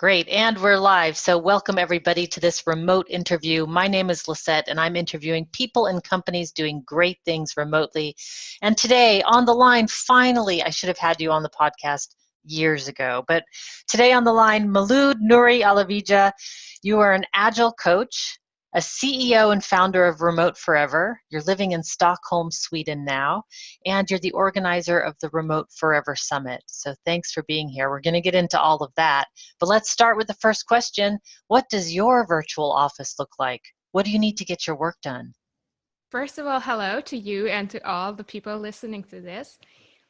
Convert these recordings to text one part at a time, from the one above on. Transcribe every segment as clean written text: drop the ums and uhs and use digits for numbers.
Great, and we're live. So welcome everybody to this remote interview. My name is Lisette, and I'm interviewing people and companies doing great things remotely. And today on the line, finally, I should have had you on the podcast years ago. But today on the line, Molood Ceccarelli. You are an Agile coach, a CEO and founder of Remote Forever. You're living in Stockholm, Sweden now, and you're the organizer of the Remote Forever Summit. So thanks for being here. We're going to get into all of that. But let's start with the first question. What does your virtual office look like? What do you need to get your work done? First of all, hello to you and to all the people listening to this.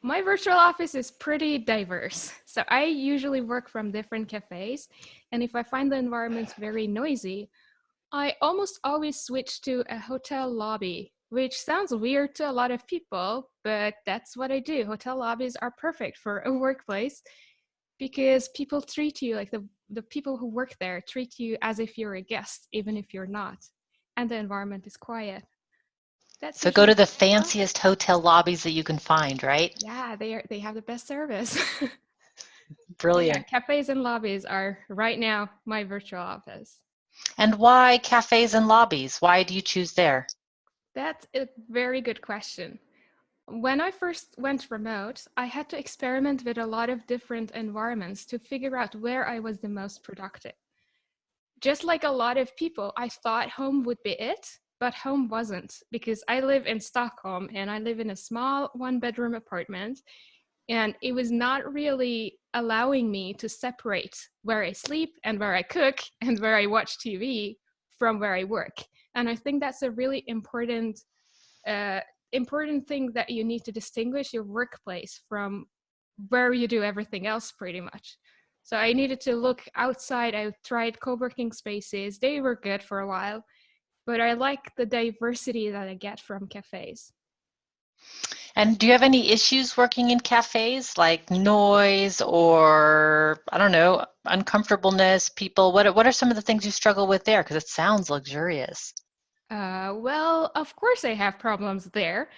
My virtual office is pretty diverse. So I usually work from different cafes. And if I find the environment very noisy, I almost always switch to a hotel lobby, which sounds weird to a lot of people, but that's what I do. Hotel lobbies are perfect for a workplace because people treat you like the people who work there treat you as if you're a guest, even if you're not. And the environment is quiet. That's So go usually to the how. fanciest hotel lobbies that you can find, right? Yeah, they have the best service. So yeah, Brilliant. cafes and lobbies are right now my virtual office. And why cafes and lobbies? Why do you choose there? That's a very good question. When I first went remote, I had to experiment with a lot of different environments to figure out where I was the most productive. Just like a lot of people, I thought home would be it, but home wasn't because I live in Stockholm and I live in a small one-bedroom apartment. And it was not really allowing me to separate where I sleep and where I cook and where I watch TV from where I work. And I think that's a really uh, important thing, that you need to distinguish your workplace from where you do everything else pretty much. So I needed to look outside. I tried co-working spaces. They were good for a while, but I like the diversity that I get from cafes. And do you have any issues working in cafes, like noise or, I don't know, uncomfortableness, people? What are some of the things you struggle with there? Because it sounds luxurious. Well, of course I have problems there.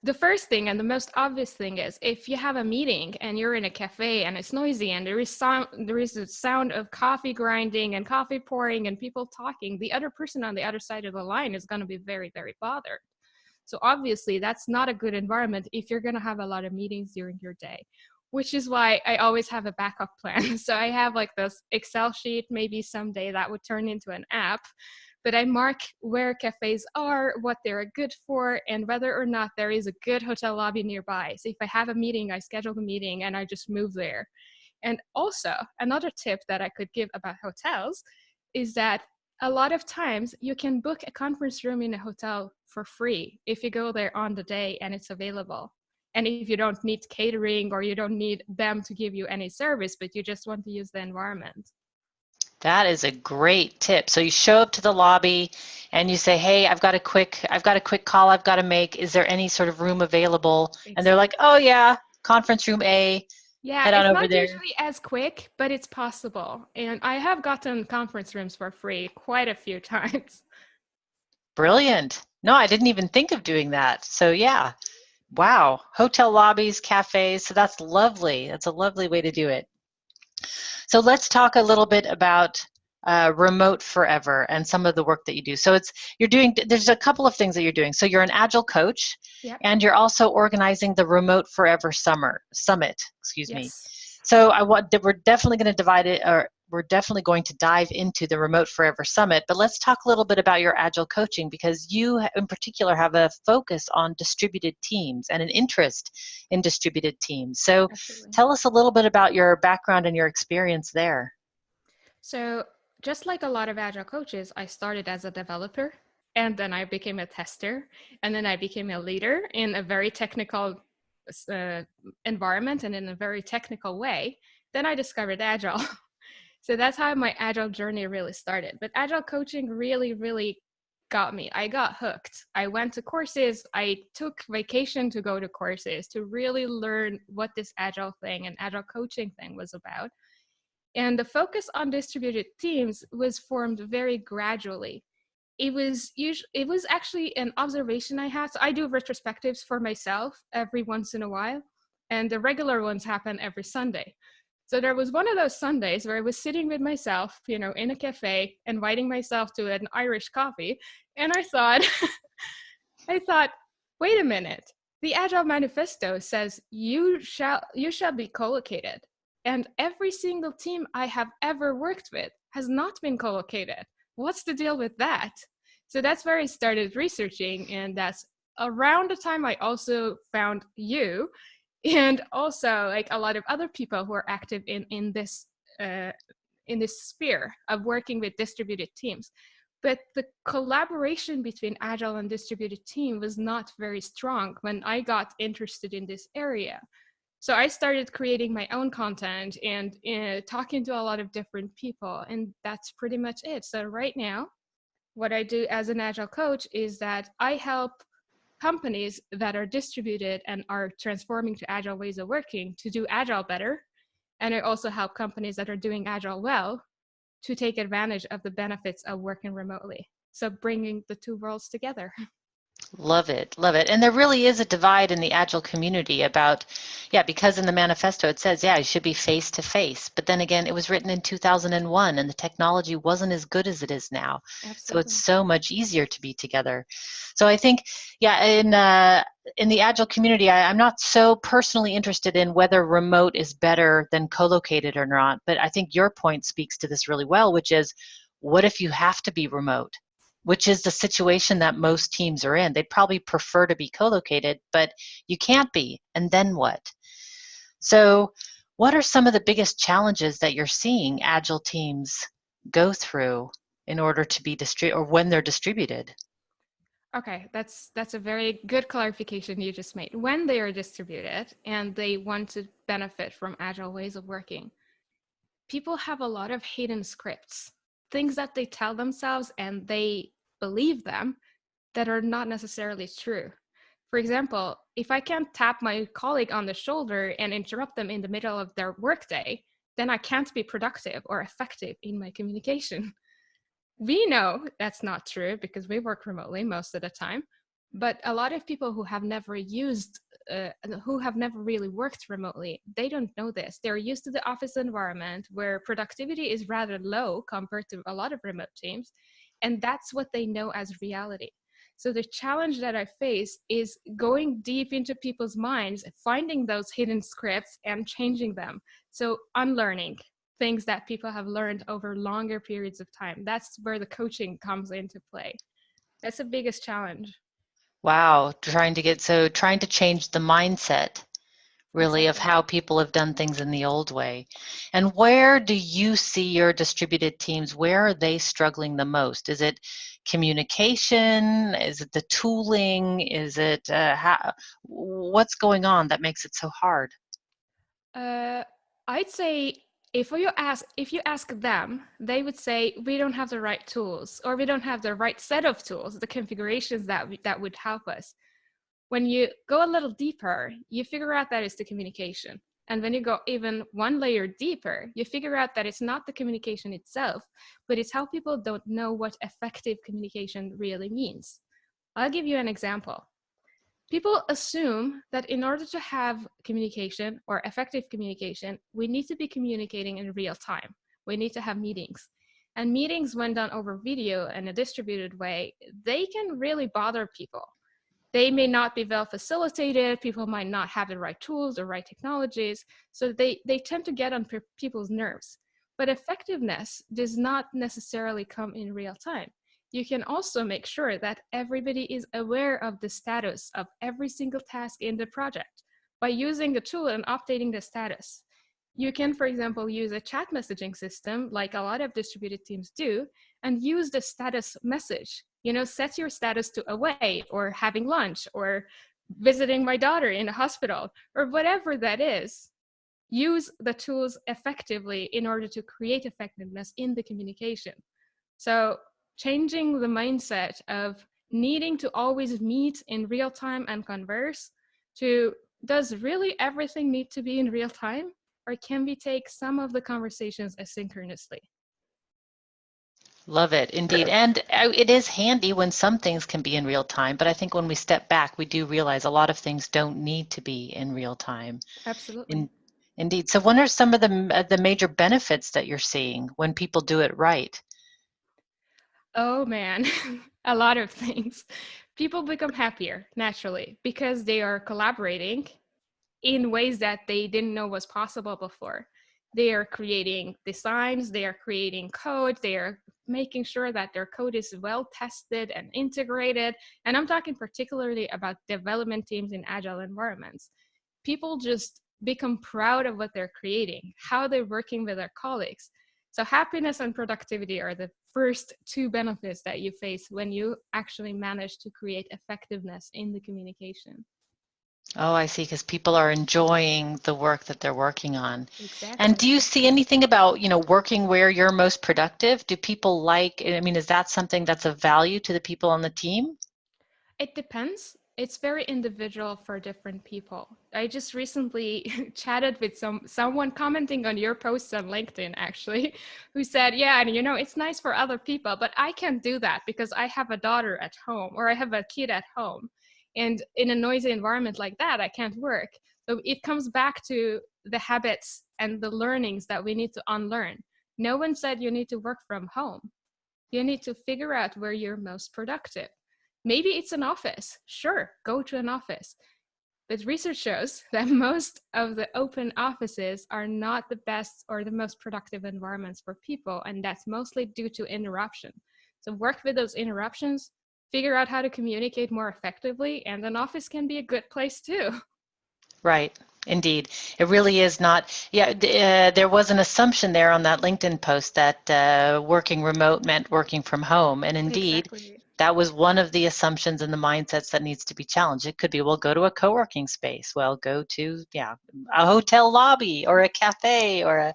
The first thing and the most obvious thing is if you have a meeting and you're in a cafe and it's noisy and there is a sound of coffee grinding and coffee pouring and people talking, the other person on the other side of the line is going to be very, very bothered. So obviously that's not a good environment if you're going to have a lot of meetings during your day, which is why I always have a backup plan. So I have like this Excel sheet, maybe someday that would turn into an app, but I mark where cafes are, what they're good for, and whether or not there is a good hotel lobby nearby. So if I have a meeting, I schedule the meeting and I just move there. And also, another tip that I could give about hotels is that a lot of times you can book a conference room in a hotel for free if you go there on the day and it's available. And if you don't need catering or you don't need them to give you any service, but you just want to use the environment. That is a great tip. So you show up to the lobby and you say, "Hey, I've got a quick call I've got to make. Is there any sort of room available?" And they're like, Exactly. "Oh yeah, conference room A. Yeah, Head on it's over not there." usually as quick, but it's possible. And I have gotten conference rooms for free quite a few times. Brilliant. No, I didn't even think of doing that. So yeah. Wow. Hotel lobbies, cafes. So that's lovely. That's a lovely way to do it. So let's talk a little bit about Remote Forever and some of the work that you do. So there's a couple of things that you're doing. So you're an Agile coach, Yeah. and you're also organizing the Remote Forever Summit, excuse me. Yes. So we're definitely going to divide it, or we're definitely going to dive into the Remote Forever Summit, but let's talk a little bit about your Agile coaching, because you in particular have a focus on distributed teams and an interest in distributed teams. So Absolutely. tell us a little bit about your background and your experience there. So, just like a lot of agile coaches, I started as a developer and then I became a tester and then I became a leader in a very technical uh, environment and in a very technical way. Then I discovered agile. So that's how my agile journey really started. But agile coaching really, really got me. I got hooked. I went to courses. I took vacation to go to courses to really learn what this agile thing and agile coaching thing was about. And the focus on distributed teams was formed very gradually. It was actually an observation I had. So I do retrospectives for myself every once in a while, and the regular ones happen every Sunday. So there was one of those Sundays where I was sitting with myself, in a cafe, inviting myself to an Irish coffee. And I thought, wait a minute. The Agile Manifesto says you shall be co-located. And every single team I have ever worked with has not been co-located. What's the deal with that? So that's where I started researching, and that's around the time I also found you, and also like a lot of other people who are active in this sphere of working with distributed teams. But the collaboration between Agile and distributed team was not very strong when I got interested in this area. So I started creating my own content and talking to a lot of different people, and that's pretty much it. So right now, what I do as an Agile coach is that I help companies that are distributed and are transforming to Agile ways of working to do Agile better. And I also help companies that are doing Agile well to take advantage of the benefits of working remotely. So bringing the two worlds together. Love it, love it. And there really is a divide in the Agile community about, because in the manifesto it says, it should be face to face. But then again, it was written in 2001 and the technology wasn't as good as it is now. Absolutely. So it's so much easier to be together. So I think, in the Agile community, I'm not so personally interested in whether remote is better than co-located or not. But I think your point speaks to this really well, which is, what if you have to be remote? Which is the situation that most teams are in. They'd probably prefer to be co-located, but you can't be, and then what? So what are some of the biggest challenges that you're seeing Agile teams go through in order to be or when they're distributed? Okay, that's a very good clarification you just made. When they are distributed and they want to benefit from Agile ways of working, people have a lot of hidden scripts, things that they tell themselves and they believe them that are not necessarily true. For example, if I can't tap my colleague on the shoulder and interrupt them in the middle of their workday, then I can't be productive or effective in my communication. We know that's not true because we work remotely most of the time, but a lot of people who have never really worked remotely, they don't know this. They're used to the office environment where productivity is rather low compared to a lot of remote teams, and that's what they know as reality. So the challenge that I face is going deep into people's minds, finding those hidden scripts and changing them. So unlearning things that people have learned over longer periods of time. That's where the coaching comes into play. That's the biggest challenge. Wow, trying to change the mindset really of how people have done things in the old way. And where do you see your distributed teams? Where are they struggling the most? Is it communication? Is it the tooling? Is it what's going on that makes it so hard? I'd say if you ask them, they would say we don't have the right tools, or we don't have the right set of tools, the configurations that would help us. When you go a little deeper, you figure out that it's the communication. And when you go even one layer deeper, you figure out that it's not the communication itself, but it's how people don't know what effective communication really means. I'll give you an example. People assume that in order to have communication or effective communication, we need to be communicating in real time. We need to have meetings. And meetings, when done over video in a distributed way, they can really bother people. They may not be well facilitated. People might not have the right tools or right technologies. So they tend to get on people's nerves. But effectiveness does not necessarily come in real time. You can also make sure that everybody is aware of the status of every single task in the project by using the tool and updating the status. You can, for example, use a chat messaging system like a lot of distributed teams do, and use the status message. Set your status to away, or having lunch, or visiting my daughter in the hospital, or whatever that is. Use the tools effectively in order to create effectiveness in the communication. So changing the mindset of needing to always meet in real time and converse to, does really everything need to be in real time? Or can we take some of the conversations asynchronously? Love it, indeed. And it is handy when some things can be in real time, but I think when we step back, we do realize a lot of things don't need to be in real time. Absolutely. Indeed. So what are some of the major benefits that you're seeing when people do it right? Oh man, a lot of things. People become happier naturally because they are collaborating in ways that they didn't know was possible before. They are creating designs, they are creating code, they are making sure that their code is well tested and integrated. And I'm talking particularly about development teams in agile environments. People just become proud of what they're creating, how they're working with their colleagues. So happiness and productivity are the first two benefits that you face when you actually manage to create effectiveness in the communication. Oh, I see, because people are enjoying the work that they're working on. And do Exactly. you see anything about, working where you're most productive? Do people like, I mean, is that something that's of value to the people on the team? It depends. It's very individual for different people. I just recently chatted with someone commenting on your posts on LinkedIn actually, who said, "Yeah, and it's nice for other people, but I can't do that because I have a daughter at home or I have a kid at home. And in a noisy environment like that, I can't work." So it comes back to the habits and the learnings that we need to unlearn. No one said you need to work from home. You need to figure out where you're most productive. Maybe it's an office. Sure, go to an office. But research shows that most of the open offices are not the best or the most productive environments for people, and that's mostly due to interruption. So work with those interruptions, figure out how to communicate more effectively, and an office can be a good place too. Right. Indeed. It really is not. Yeah, there was an assumption there on that LinkedIn post that working remote meant working from home. And indeed, Exactly. that was one of the assumptions and the mindsets that needs to be challenged. It could be, well, go to a co-working space. Well, go to, a hotel lobby or a cafe or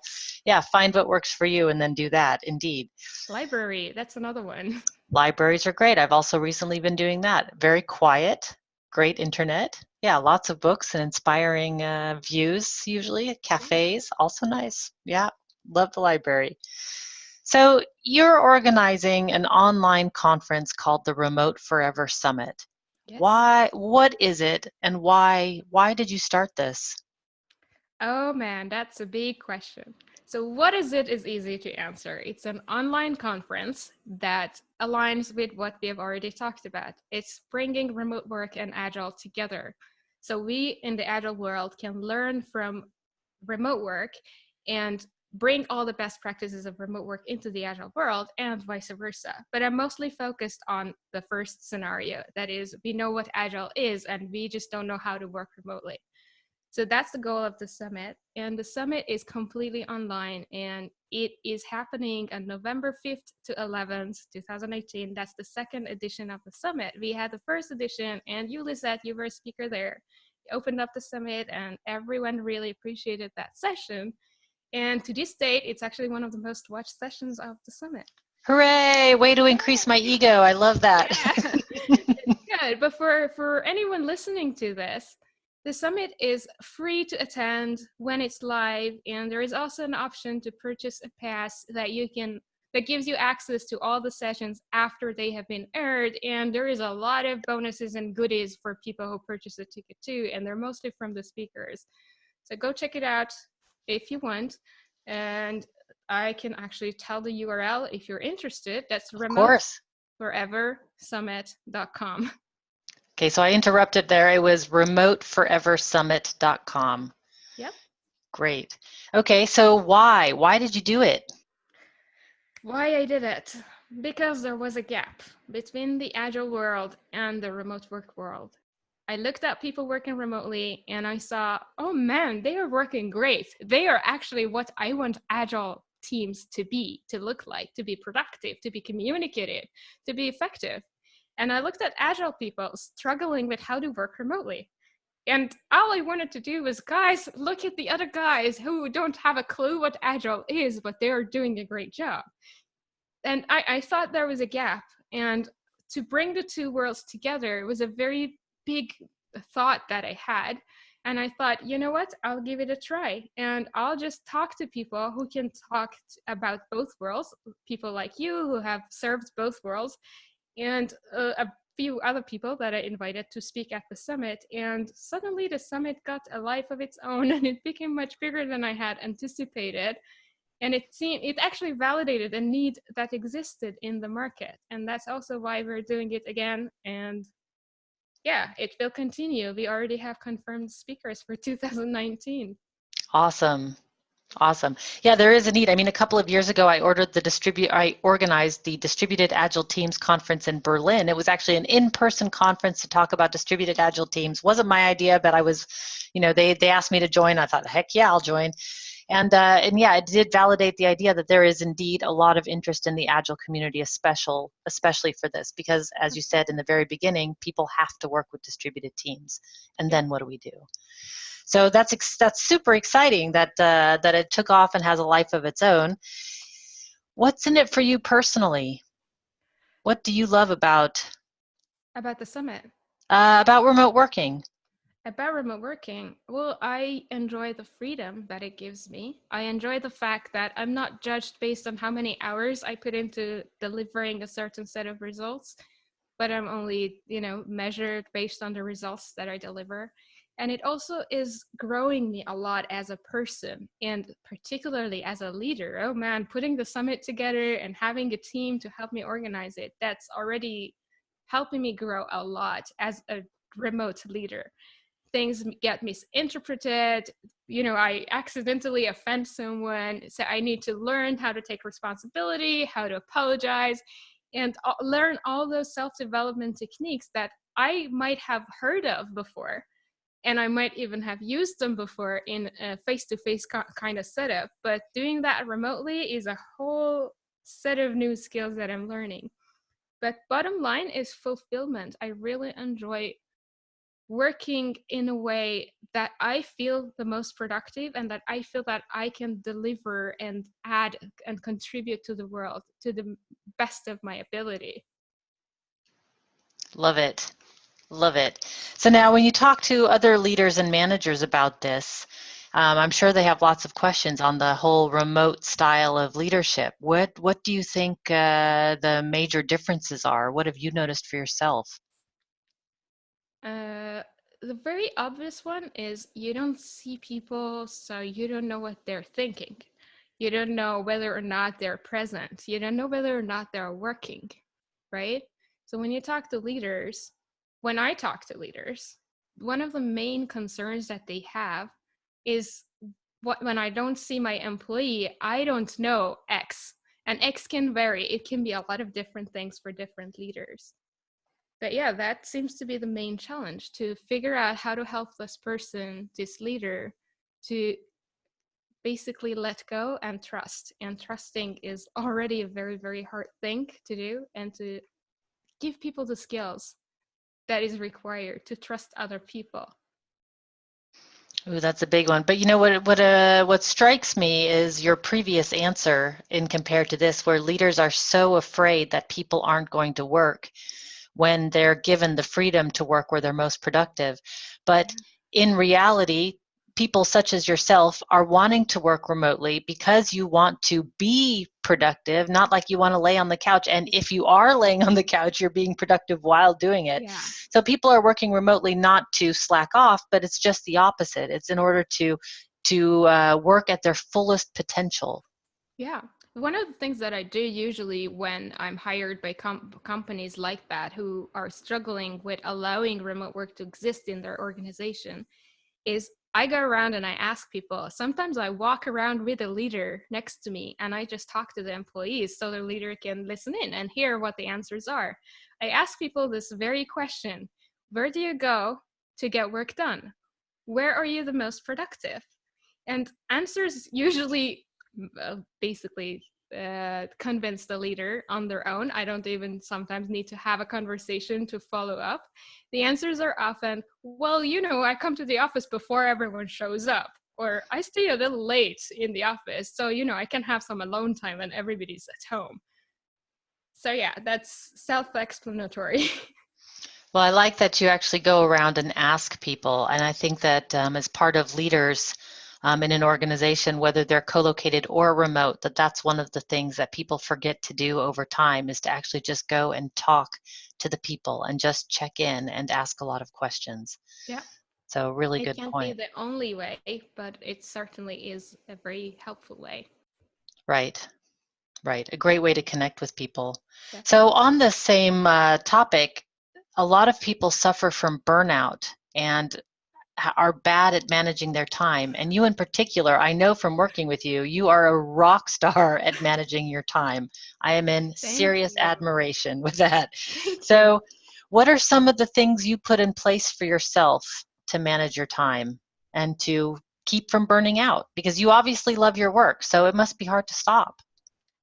find what works for you and then do that. Indeed. Library, that's another one. Libraries are great. I've also recently been doing that. Very quiet, great internet. Yeah, lots of books and inspiring views usually. Cafes, also nice. Yeah, love the library. So you're organizing an online conference called the Remote Forever Summit. Yes. What is it and why did you start this? Oh man, that's a big question. So, what is it is easy to answer. It's an online conference that aligns with what we have already talked about. It's bringing remote work and Agile together. So, we in the Agile world can learn from remote work and bring all the best practices of remote work into the Agile world and vice versa. But I'm mostly focused on the first scenario. That is, we know what Agile is and we just don't know how to work remotely. So that's the goal of the summit. And the summit is completely online and it is happening on November 5th to 11th, 2018. That's the second edition of the summit. We had the first edition and you, Lisette, you were a speaker there. You opened up the summit and everyone really appreciated that session. And to this date, it's actually one of the most watched sessions of the summit. Hooray, way to increase my ego. I love that. Yeah, it's good. But for anyone listening to this, the summit is free to attend when it's live, and there is also an option to purchase a pass that gives you access to all the sessions after they have been aired. And there is a lot of bonuses and goodies for people who purchase a ticket too, and they're mostly from the speakers. So go check it out if you want. And I can actually tell the URL if you're interested. That's Of course. remoteforeversummit.com. Okay, so I interrupted there. It was remoteforeversummit.com. Yep. Great. Okay, so why? Why did you do it? Why I did it? Because there was a gap between the agile world and the remote work world. I looked at people working remotely and I saw, oh man, they are working great. They are actually what I want agile teams to be, to look like, to be productive, to be communicative, to be effective. And I looked at agile people struggling with how to work remotely. And all I wanted to do was, guys, look at the other guys who don't have a clue what agile is, but they're doing a great job. And I thought there was a gap. And to bring the two worlds together was a very big thought that I had. And I thought, you know what, I'll give it a try. And I'll just talk to people who can talk about both worlds, people like you who have served both worlds, and few other people that I invited to speak at the summit, and suddenly the summit got a life of its own, and it became much bigger than I had anticipated. And it actually validated a need that existed in the market, and that's also why we're doing it again. And yeah, it will continue. We already have confirmed speakers for 2019. Awesome. Awesome. Yeah, there is a need. I mean, a couple of years ago, I organized the Distributed Agile Teams conference in Berlin. It was actually an in-person conference to talk about distributed agile teams. Wasn't my idea, but I was, they asked me to join. I thought, heck yeah, I'll join. And yeah, it did validate the idea that there is indeed a lot of interest in the Agile community, especially for this, because as you said in the very beginning, people have to work with distributed teams. And then what do we do? So that's super exciting that that it took off and has a life of its own. What's in it for you personally? What do you love about the summit? About remote working? About remote working, well, I enjoy the freedom that it gives me. I enjoy the fact that I'm not judged based on how many hours I put into delivering a certain set of results, but I'm only, measured based on the results that I deliver. And it also is growing me a lot as a person, and particularly as a leader. Oh man, putting the summit together and having a team to help me organize it, that's already helping me grow a lot as a remote leader. Things get misinterpreted, I accidentally offend someone, so I need to learn how to take responsibility, how to apologize, and learn all those self-development techniques that I might have heard of before, and I might even have used them before in a face-to-face kind of setup. But doing that remotely is a whole set of new skills that I'm learning. But bottom line is fulfillment. I really enjoy working in a way that I feel the most productive, and that I feel that I can deliver and add and contribute to the world to the best of my ability. Love it. Love it. So now when you talk to other leaders and managers about this, I'm sure they have lots of questions on the whole remote style of leadership. What do you think the major differences are? What have you noticed for yourself? The very obvious one is you don't see people, so you don't know what they're thinking. You don't know whether or not they're present. You don't know whether or not they're working, right? So when you talk to leaders, when I talk to leaders, one of the main concerns that they have is when I don't see my employee, I don't know X. And X can vary. It can be a lot of different things for different leaders. But yeah, that seems to be the main challenge, to figure out how to help this person, this leader, to basically let go and trust. And trusting is already a very, very hard thing to do, and to give people the skills that is required to trust other people. Ooh, that's a big one. But you know what strikes me is your previous answer in compared to this, where leaders are so afraid that people aren't going to work when they're given the freedom to work where they're most productive. But in reality, people such as yourself are wanting to work remotely because you want to be productive, not like you want to lay on the couch. And if you are laying on the couch, you're being productive while doing it. Yeah. So people are working remotely not to slack off, but it's just the opposite. It's in order to work at their fullest potential. Yeah. One of the things that I do usually when I'm hired by companies like that who are struggling with allowing remote work to exist in their organization is I go around and I ask people. Sometimes I walk around with a leader next to me and I just talk to the employees so the leader can listen in and hear what the answers are. I ask people this very question: where do you go to get work done? Where are you the most productive? And answers usually basically convince the leader on their own. I don't even sometimes need to have a conversation to follow up. The answers are often, well, I come to the office before everyone shows up, or I stay a little late in the office, so, I can have some alone time when everybody's at home. So yeah, that's self-explanatory. Well, I like that you actually go around and ask people, and I think that as part of leaders in an organization, whether they're co-located or remote, that's one of the things that people forget to do over time, is to actually just go and talk to the people and just check in and ask a lot of questions. Yeah. So really It good can't be point. the only way, but it certainly is a very helpful way. Right. Right. A great way to connect with people. So Definitely. on the same topic, a lot of people suffer from burnout and are bad at managing their time. And you in particular, I know from working with you, you are a rock star at managing your time. I am in Thank serious you. admiration with that. Thank you. So what are some of the things you put in place for yourself to manage your time and to keep from burning out? Because you obviously love your work, so it must be hard to stop.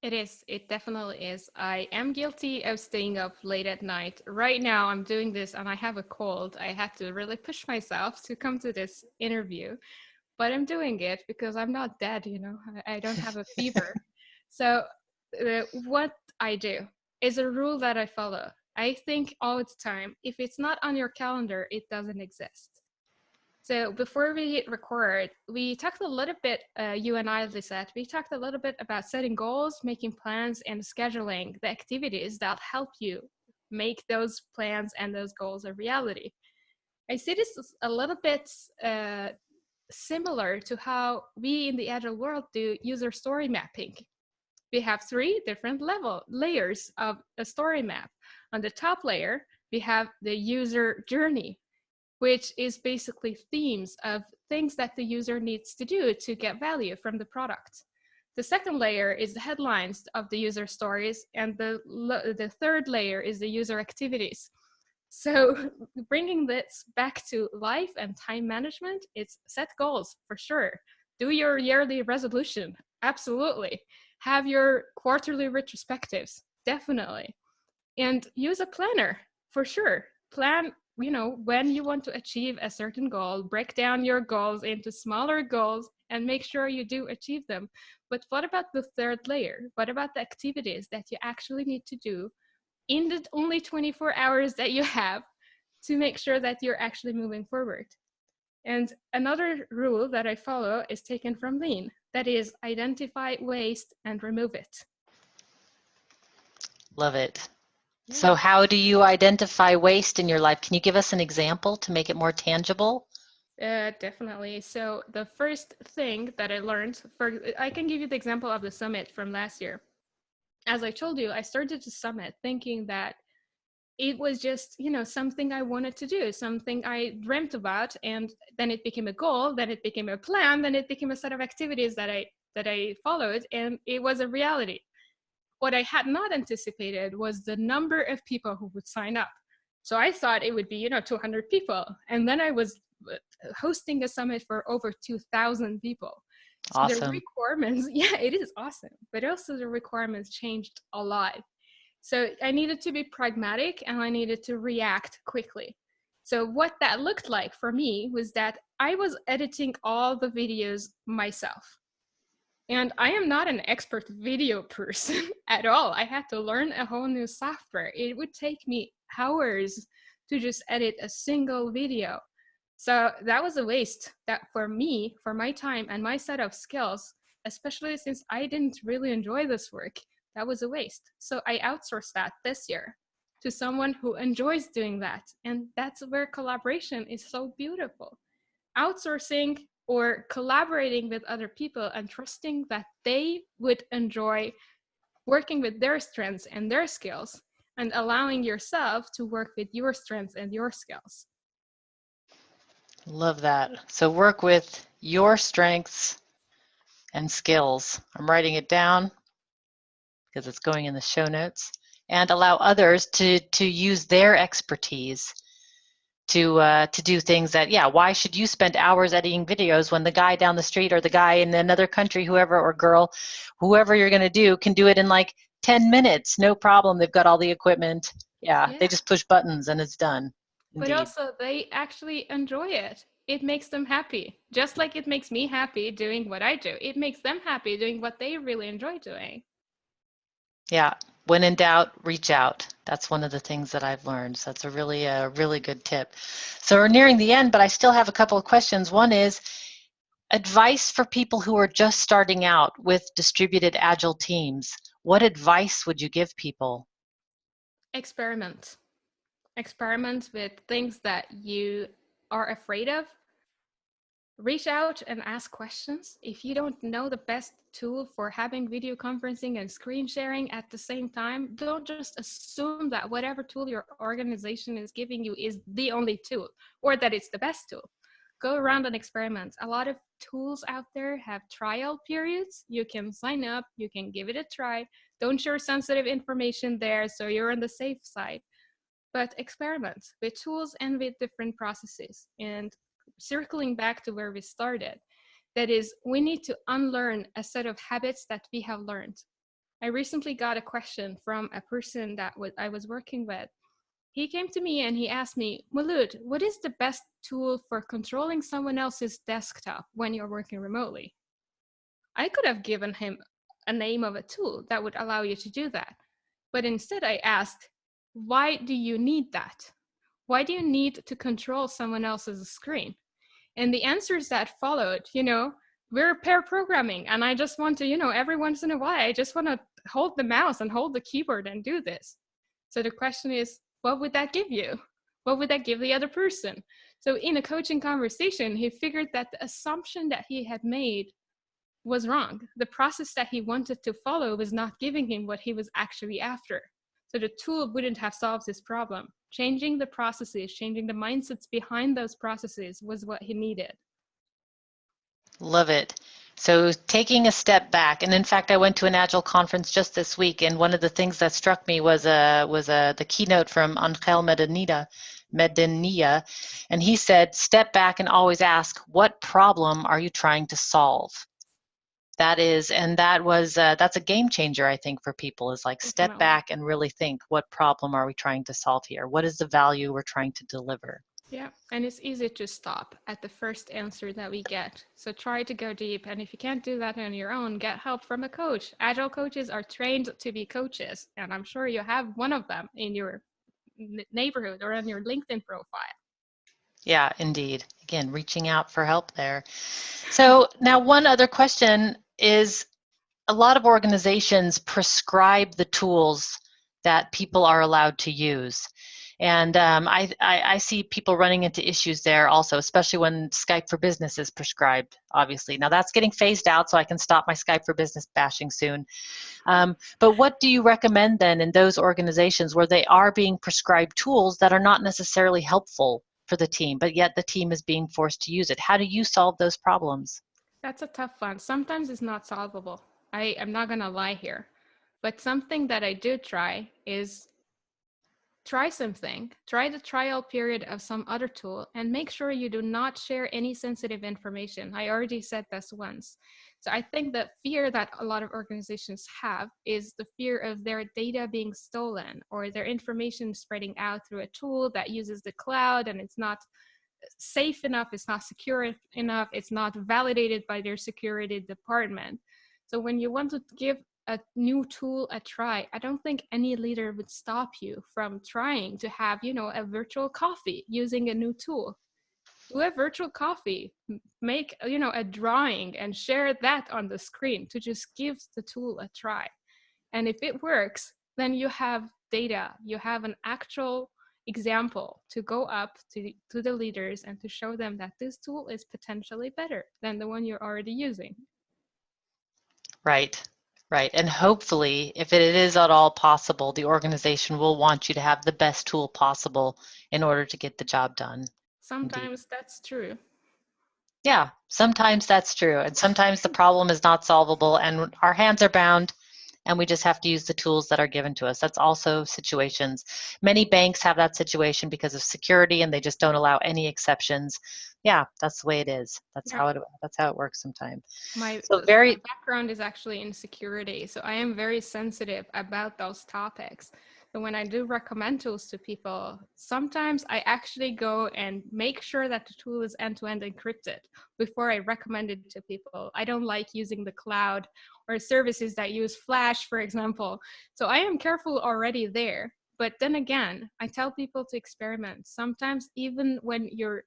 It is. It definitely is. I am guilty of staying up late at night. Right now, I'm doing this and I have a cold. I had to really push myself to come to this interview, but I'm doing it because I'm not dead, you know, I don't have a fever. So, what I do is a rule that I follow. I think all the time, if it's not on your calendar, it doesn't exist. So before we hit record, we talked a little bit, you and I, Lisette, we talked a little bit about setting goals, making plans, and scheduling the activities that help you make those plans and those goals a reality. I see this as a little bit similar to how we in the Agile world do user story mapping. We have three different layers of a story map. On the top layer, we have the user journey, which is basically themes of things that the user needs to do to get value from the product. The second layer is the headlines of the user stories, and the third layer is the user activities. So bringing this back to life and time management, it's set goals for sure. Do your yearly resolution, absolutely. Have your quarterly retrospectives, definitely. And use a planner for sure. Plan, you know, when you want to achieve a certain goal, break down your goals into smaller goals and make sure you do achieve them. But what about the third layer? What about the activities that you actually need to do in the only 24 hours that you have to make sure that you're actually moving forward? And another rule that I follow is taken from Lean. That is, identify waste and remove it. Love it. Yeah. So how do you identify waste in your life? Can you give us an example to make it more tangible? Definitely. So the first thing that I learned, I can give you the example of the summit from last year. As I told you, I started the summit thinking that it was just, you know, something I wanted to do, something I dreamt about, and then it became a goal, then it became a plan, then it became a set of activities that I followed, and it was a reality. What I had not anticipated was the number of people who would sign up. So I thought it would be, you know, 200 people. And then I was hosting a summit for over 2,000 people. So the Awesome. requirements, yeah, it is awesome. But also the requirements changed a lot. So I needed to be pragmatic and I needed to react quickly. So what that looked like for me was that I was editing all the videos myself. And I am not an expert video person at all. I had to learn a whole new software. It would take me hours to just edit a single video. So that was a waste that for me, for my time and my set of skills, especially since I didn't really enjoy this work, that was a waste. So I outsourced that this year to someone who enjoys doing that. And that's where collaboration is so beautiful. Outsourcing or collaborating with other people and trusting that they would enjoy working with their strengths and their skills and allowing yourself to work with your strengths and your skills. Love that. So work with your strengths and skills. I'm writing it down because it's going in the show notes, and allow others to use their expertise to do things that, yeah, why should you spend hours editing videos when the guy down the street or the guy in another country, whoever, or girl, whoever you're going to do, can do it in like 10 minutes, no problem. They've got all the equipment. Yeah, they Yeah. just push buttons and it's done. But Indeed. also, they actually enjoy it. It makes them happy. Just like it makes me happy doing what I do, it makes them happy doing what they really enjoy doing. Yeah, when in doubt, reach out. That's one of the things that I've learned. So that's a really good tip. So we're nearing the end, but I still have a couple of questions. One is, advice for people who are just starting out with distributed agile teams, what advice would you give people? Experiment. Experiment with things that you are afraid of. Reach out and ask questions. If you don't know the best tool for having video conferencing and screen sharing at the same time, don't just assume that whatever tool your organization is giving you is the only tool or that it's the best tool. Go around and experiment. A lot of tools out there have trial periods. You can sign up, you can give it a try. Don't share sensitive information there so you're on the safe side. But experiment with tools and with different processes. And circling back to where we started, that is, we need to unlearn a set of habits that we have learned. I recently got a question from a person that I was working with. He came to me and he asked me, Molood, what is the best tool for controlling someone else's desktop when you're working remotely? I could have given him a name of a tool that would allow you to do that. But instead I asked, why do you need that? Why do you need to control someone else's screen? And the answers that followed, we're pair programming. And I just want to, every once in a while, I just want to hold the mouse and hold the keyboard and do this. So the question is, what would that give you? What would that give the other person? So in a coaching conversation, he figured that the assumption that he had made was wrong. The process that he wanted to follow was not giving him what he was actually after. So the tool wouldn't have solved his problem. Changing the processes, changing the mindsets behind those processes was what he needed. Love it. So taking a step back, and in fact, I went to an Agile conference just this week, and one of the things that struck me was the keynote from Angel Medinilla, and he said, "Step back and always ask, what problem are you trying to solve?" That's a game changer, I think, for people, is like step back and really think, what problem are we trying to solve here? What is the value we're trying to deliver? Yeah, and it's easy to stop at the first answer that we get. So try to go deep. And if you can't do that on your own, get help from a coach. Agile coaches are trained to be coaches. And I'm sure you have one of them in your neighborhood or on your LinkedIn profile. Yeah, indeed. Again, reaching out for help there. So now one other question is, a lot of organizations prescribe the tools that people are allowed to use. And I see people running into issues there also, especially when Skype for Business is prescribed, obviously. Now that's getting phased out, so I can stop my Skype for Business bashing soon. But what do you recommend then in those organizations where they are being prescribed tools that are not necessarily helpful for the team, but yet the team is being forced to use it? How do you solve those problems? That's a tough one. Sometimes it's not solvable. I'm not going to lie here. But something that I do try is try something, try the trial period of some other tool, and make sure you do not share any sensitive information. I already said this once. So I think the fear that a lot of organizations have is the fear of their data being stolen or their information spreading out through a tool that uses the cloud and it's not safe enough, it's not secure enough, it's not validated by their security department. So when you want to give a new tool a try, I don't think any leader would stop you from trying to have, a virtual coffee using a new tool. Do a virtual coffee, make, a drawing and share that on the screen to just give the tool a try. And if it works, then you have data, you have an actual example to go up to the leaders and to show them that this tool is potentially better than the one you're already using. Right, right. And hopefully, if it is at all possible, the organization will want you to have the best tool possible in order to get the job done. Sometimes that's true. Yeah, sometimes that's true. And sometimes the problem is not solvable and our hands are bound and we just have to use the tools that are given to us. That's also situations. Many banks have that situation because of security and they just don't allow any exceptions. Yeah, that's the way it is. That's how it works sometimes. My So background is actually in security, so I am very sensitive about those topics. So when I do recommend tools to people, sometimes I actually go and make sure that the tool is end-to-end encrypted before I recommend it to people. I don't like using the cloud or services that use Flash, for example. So I am careful already there. But then again, I tell people to experiment. Sometimes even when you're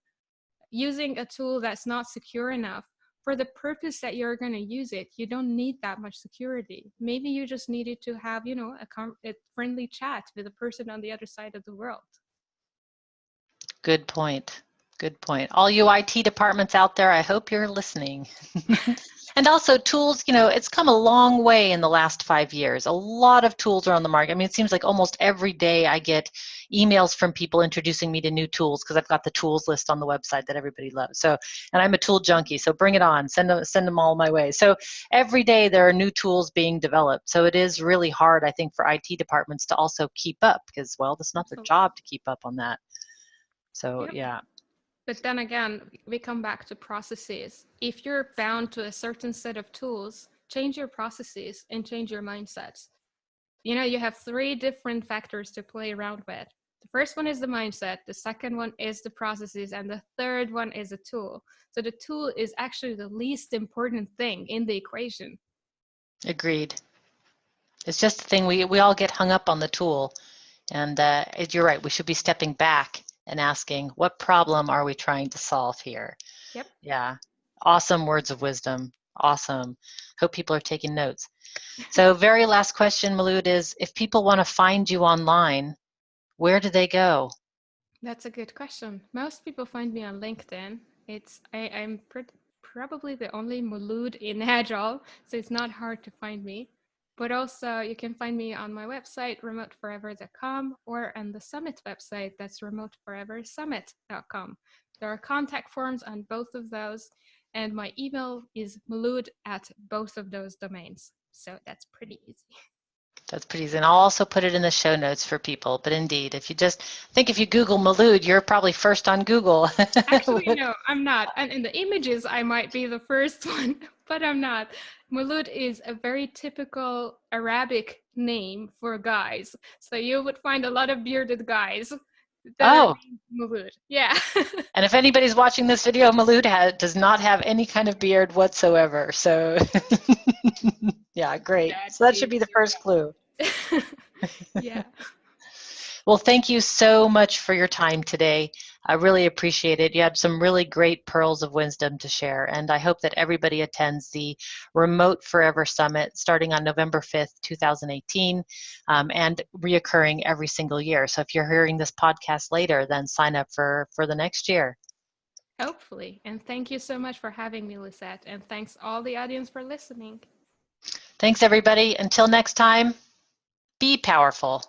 using a tool that's not secure enough, for the purpose that you're going to use it, you don't need that much security. Maybe you just needed to have, a friendly chat with a person on the other side of the world. Good point. Good point. All you IT departments out there, I hope you're listening. And also tools, it's come a long way in the last 5 years. A lot of tools are on the market. I mean, it seems like almost every day I get emails from people introducing me to new tools because I've got the tools list on the website that everybody loves. So, and I'm a tool junkie, so bring it on. Send them all my way. So every day there are new tools being developed. So it is really hard, I think, for IT departments to also keep up because, well, it's not their Absolutely. job to keep up on that. So, Yep. yeah. But then again, we come back to processes. If you're bound to a certain set of tools, change your processes and change your mindsets. You have 3 different factors to play around with. The first one is the mindset, the second one is the processes, and the third one is a tool. So the tool is actually the least important thing in the equation. Agreed. It's just the thing, we all get hung up on the tool. And you're right, we should be stepping back and asking, what problem are we trying to solve here? Yep. Yeah. Awesome words of wisdom. Awesome. Hope people are taking notes. So very last question, Molood, is if people want to find you online, where do they go? That's a good question. Most people find me on LinkedIn. I'm probably the only Molood in Agile, so it's not hard to find me. But also, you can find me on my website, remoteforever.com, or on the Summit website, that's remoteforeversummit.com. There are contact forms on both of those, and my email is Molood at both of those domains. So that's pretty easy. That's pretty easy. And I'll also put it in the show notes for people. But indeed, if you Google Molood, you're probably first on Google. Actually, no, I'm not. And in the images, I might be the first one, but I'm not. Molood is a very typical Arabic name for guys. So you would find a lot of bearded guys that are Oh, named Molood. Yeah. and if anybody's watching this video, Molood does not have any kind of beard whatsoever. So, yeah, great. That So that should be is the first clue. right. Yeah. Well, thank you so much for your time today. I really appreciate it. You had some really great pearls of wisdom to share, and I hope that everybody attends the Remote Forever Summit starting on November 5th, 2018, and reoccurring every single year. So if you're hearing this podcast later, then sign up for the next year. Hopefully. And thank you so much for having me, Lisette. And thanks all the audience for listening. Thanks, everybody. Until next time, be powerful.